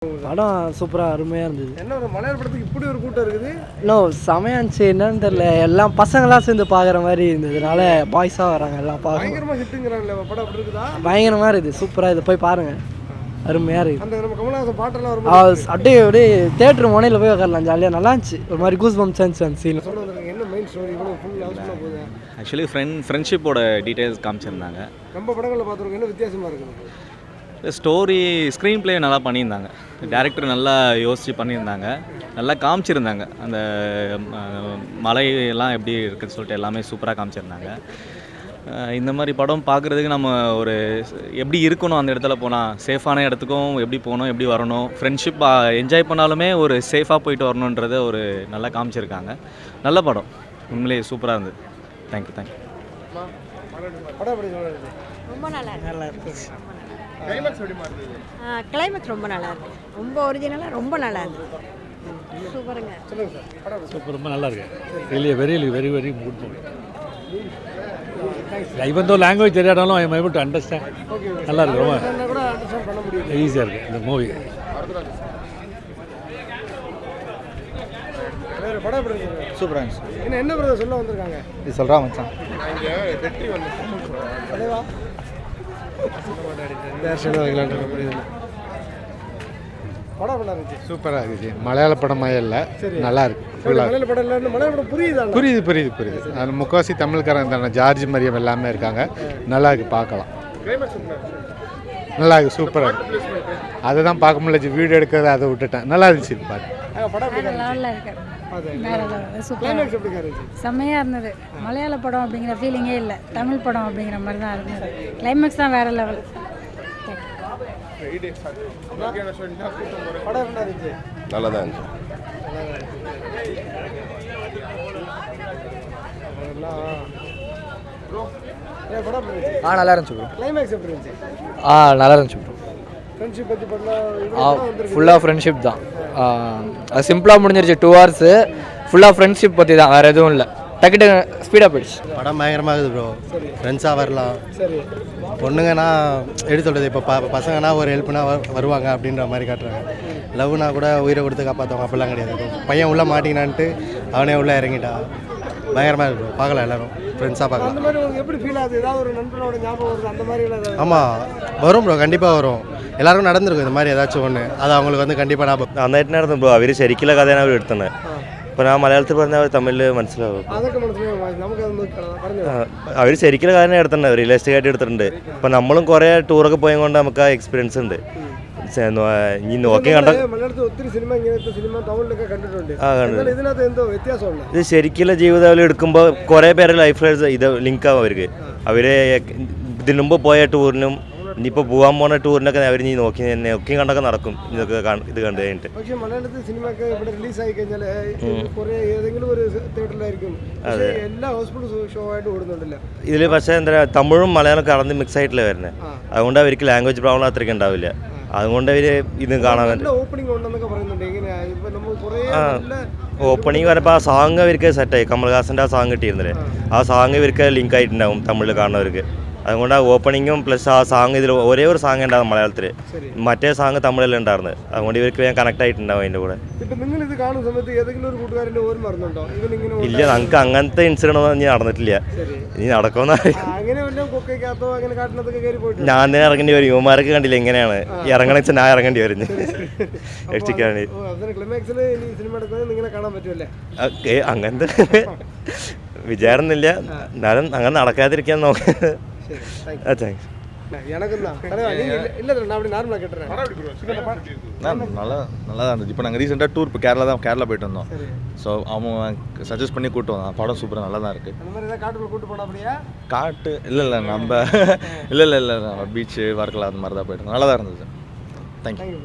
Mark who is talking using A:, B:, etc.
A: படம் சூப்பராக அருமையாக இருந்தது.
B: என்ன ஒரு மலையாள படத்துக்கு இப்படி ஒரு கூட்டம் இருக்குது?
A: இன்னும் செமையாக இருந்துச்சு. என்னன்னு தெரியல, எல்லாம் பசங்களாம் சேர்ந்து பார்க்குற மாதிரி இருந்ததுனால பாய்ஸாக வராங்க எல்லாம் பார்க்க.
B: பயங்கரமாக ஹிட்டுங்கிறாங்களே படம் அப்படி இருக்குதா?
A: பயங்கரமாக இருக்குது, சூப்பராக. இதை போய் பாருங்கள், அருமையாக இருக்குது.
B: அந்த நம்ம கமலஹாசன் பாட்டெல்லாம் வரும்
A: அப்படியே தேட்டர் முனையில் போய் உட்காரலாம், ஜாலியாக நல்லா இருந்துச்சு. ஒரு மாதிரி கூஸ் பம்ப்ஸ் இருந்துச்சு அந்த சீன்.
B: சொல்ல வந்திருக்காங்க என்ன மெயின் ஸ்டோரி இவ்வளோ ஃபுல் ஹவுஸ்ஃபுல்லாக போகுது?
C: ஆக்சுவலி ஃப்ரெண்ட்ஷிப்போட டீட்டெயில்ஸ் காமிச்சிருந்தாங்க.
B: நம்ம படங்களில் பார்த்துருக்கோம், என்ன வித்தியாசமாக இருக்குது?
C: ஸ்டோரி ஸ்க்ரீன் ப்ளே நல்லா பண்ணியிருந்தாங்க. டேரக்டர் நல்லா யோசித்து பண்ணியிருந்தாங்க, நல்லா காமிச்சிருந்தாங்க. அந்த மலையெல்லாம் எப்படி இருக்குன்னு சொல்லிட்டு எல்லாமே சூப்பராக காமிச்சிருந்தாங்க. இந்த மாதிரி படம் பார்க்குறதுக்கு நம்ம ஒரு எப்படி இருக்கணும், அந்த இடத்துல போனால் சேஃபான இடத்துக்கும் எப்படி போகணும், எப்படி வரணும், ஃப்ரெண்ட்ஷிப் என்ஜாய் பண்ணாலுமே ஒரு சேஃபாக போயிட்டு வரணுன்றதை ஒரு நல்லா காமிச்சிருக்காங்க. நல்ல படம், உண்மையிலேயே சூப்பராக இருந்தது. தேங்க்யூ.
B: படம் எப்படி சொல்லுறது?
D: ரொம்ப நல்லா இருக்கு.
B: கிளைமேக்ஸ்
D: ரொம்ப நல்லா இருக்கு. ரொம்ப ஒரிஜினலாக ரொம்ப நல்லா இருக்கு. சூப்பருங்க.
B: சொல்லுங்கள் சார். படம்
E: சூப்பர், ரொம்ப நல்லா இருக்கு. really very very good movie. even though language தெரியாதாலும் I am able to understand. நல்லா இருக்கு, ரொம்ப
B: கூட அண்டர்ஸ்டாண்ட் பண்ண முடியும்.
E: ஈஸியாக இருக்கு இந்த மூவி.
B: படம் எப்படி இருக்கு?
F: சூப்பராக இருந்துச்சு.
B: என்ன பிரதர் சொல்ல வந்திருக்காங்க?
F: இது சொல்கிறா மச்சான்.
B: வெற்றி வந்து தலைவா படம் நல்லா இருந்துச்சு.
F: சூப்பராக இருந்துச்சு. மலையாள படமாக இல்லை, நல்லா இருக்கு.
B: மலையாள படம் இல்லை, மலையாள படம்
F: புரியுது. அது முக்கால்வாசி தமிழ்காரங்க தானே, ஜார்ஜ் மரியம் எல்லாமே இருக்காங்க. நல்லா இருக்கு, பார்க்கலாம். நல்லா இருக்கு, சூப்பராக இருக்கு. அதை தான் பார்க்க முடியல, வீடியோ எடுக்கிறது அதை விட்டுட்டேன். நல்லா இருந்துச்சு பாட்டு.
G: செம்மையாக இருந்தது. மலையாள படம் அப்படிங்கிற ஃபீலிங்கே இல்லை, தமிழ் படம் அப்படிங்கிற மாதிரி தான் இருந்தது. கிளைமேக்ஸ் தான் வேறு லெவல்.
H: நல்லா தான் இருந்துச்சு.
A: நல்லா இருந்துச்சு ப்ரோ.
B: கிளைமேக்ஸ் எப்படி இருந்துச்சு?
A: நல்லா இருந்துச்சு ப்ரோ.
B: ஃப்ரெண்ட்ஷிப் பற்றி பண்ணலாம்.
A: ஃபுல்லாக ஃப்ரெண்ட்ஷிப் தான். அது சிம்பிளாக முடிஞ்சிருச்சு. 2 hours ஃபுல்லாக ஃப்ரெண்ட்ஷிப் பற்றி தான், வேறு எதுவும் இல்லை. டக்கு ஸ்பீடாக போயிடுச்சு.
F: படம் பயங்கரமாக இருக்குது ப்ரோ. ஃப்ரெண்ட்ஸாக வரலாம்.
B: சரி,
F: பொண்ணுங்கன்னா எப்படி சொல்கிறது, இப்போ பசங்கன்னா ஒரு ஹெல்ப்னா வருவாங்க அப்படின்ற மாதிரி காட்டுறாங்க. லவ்னா கூட உயிரை கொடுத்து காப்பாற்றுவாங்க, அப்படிலாம் கிடையாது. பையன் உள்ளே மாட்டிக்கினான்ட்டு அவனே உள்ளே இறங்கிட்டா. பயங்கரமாக இருக்குது ப்ரோ, பார்க்கலாம் எல்லோரும் ஃப்ரெண்ட்ஸாக பார்க்கலாம்.
B: அந்த மாதிரி உங்களுக்கு எப்படி ஃபீல் ஆகுது? ஏதாவது ஒரு நண்பனோட ஞாபகம் வருது அந்த மாதிரி?
F: ஆமாம், வரும் ப்ரோ, கண்டிப்பாக வரும். எல்லாருக்கும் நடந்திருக்கும் இந்த மாதிரி ஏதாச்சும் ஒன்று. അത് അവങ്ങൾക്ക് வந்து കണ്ടിപ്പാ
H: നന്നായിട്ടുണ്ടായിരുന്നു ബ്രോ. അവർ ശരിക്കുള്ള കഥയാണ് അവർ എടുത്തത്. ഇപ്പോൾ ഞാൻ മലയാളത്തിൽ പറഞ്ഞാൽ അവർ തമിഴിൽ മനസ്സിലാവും. അവർ ശരിക്കുള്ള കാര്യം എടുത്തിട്ടുണ്ട്, റിയലിസ്റ്റിക് ആയിട്ട് എടുത്തിട്ടുണ്ട്. ഇപ്പം നമ്മളും കുറേ ടൂറൊക്കെ പോയത് കൊണ്ട് നമുക്ക് ആ എക്സ്പീരിയൻസ് ഉണ്ട്. ഇനി നോക്കി കണ്ട ഇത് ശരിക്കുള്ള ജീവിതം എടുക്കുമ്പോൾ കുറേ പേരെ ലൈഫ് ഇത് ലിങ്ക് ആവും അവർക്ക്. അവർ ഇതിനു മുമ്പ് പോയ ടൂറിനും ഇനിയിപ്പോൾ പോകാൻ പോകുന്ന ടൂറിനൊക്കെ അവർ നീ നോക്കി കണ്ടൊക്കെ നടക്കും. ഇതൊക്കെ ഇത് കണ്ടു കഴിഞ്ഞിട്ട്.
B: പക്ഷേ മലയാളത്തിൽ സിനിമയൊക്കെ ഇവിടെ റിലീസായി കഴിഞ്ഞാൽ കുറേ ഏതെങ്കിലും ഒരു തിയേറ്ററിലായിരിക്കും, എല്ലാ ഹോസ്പിറ്റൽ ഷോ ആയിട്ട് ഓടുന്നുണ്ടല്ലോ
H: ഇതിൽ. പക്ഷേ എന്താ തമിഴും മലയാളം കടന്ന് മിക്സ് ആയിട്ടില്ല വരുന്നത്. അതുകൊണ്ട് അവർക്ക് ലാംഗ്വേജ് പ്രോബ്ലം അത്രയ്ക്ക് ഉണ്ടാവില്ല. അതുകൊണ്ട് അവർ ഇത് കാണാൻ
B: ഓപ്പണിംഗ് ഉണ്ടെന്നൊക്കെ പറയുന്നുണ്ട്.
H: ഓപ്പണിംഗ് വരുമ്പോൾ ആ സാങ് അവർക്ക് സെറ്റായി. കമൽഹാസൻ്റെ ആ സാങ് കിട്ടിയിരുന്നില്ലേ, ആ സാങ് ഇവർക്ക് ലിങ്ക് ആയിട്ടുണ്ടാവും തമിഴിൽ കാണുന്നവർക്ക്. അതുകൊണ്ട് ആ ഓപ്പണിങ്ങും പ്ലസ് ആ സാങ് ഇതിൽ ഒരേ ഒരു സാങ് ഉണ്ടാകും മലയാളത്തിൽ, മറ്റേ സാങ് തമിഴിൽ ഉണ്ടായിരുന്നത്. അതുകൊണ്ട് ഇവർക്ക് ഞാൻ കണക്ട് ആയിട്ടുണ്ടാവും അതിൻ്റെ കൂടെ. ഇല്ല, നമുക്ക് അങ്ങനത്തെ ഇൻസിഡന്റ് ഒന്നും നടന്നിട്ടില്ല. ഇനി നടക്കുമെന്ന് ഞാൻ തന്നെ ഇറങ്ങേണ്ടി വരും. യുവമാരൊക്കെ കണ്ടില്ല എങ്ങനെയാണ് ഇറങ്ങണ വെച്ചാൽ ഞാൻ ഇറങ്ങേണ്ടി വരും രക്ഷിക്കാൻ വേണ്ടി. അങ്ങനത്തെ വിചാരമൊന്നുമില്ല, എന്നാലും അങ്ങനെ നടക്കാതിരിക്കാൻ നോക്കാം. தேங்க்ஸ்.
I: நல்லா தான் இருந்துச்சு. இப்போ நாங்கள் ரீசெண்டாக டூர் இப்போ கேரளா போயிட்டு வந்தோம். ஸோ அவன் சஜஸ்ட் பண்ணி கூப்பிட்டு வந்தான். படம் சூப்பராக நல்லா தான் இருக்குது. காட்டு இல்லை நம்ம இல்லை பீச்சு வர்க்கலா அந்த மாதிரி தான் போயிட்டு நல்லா தான் இருந்தது. தேங்க்யூ.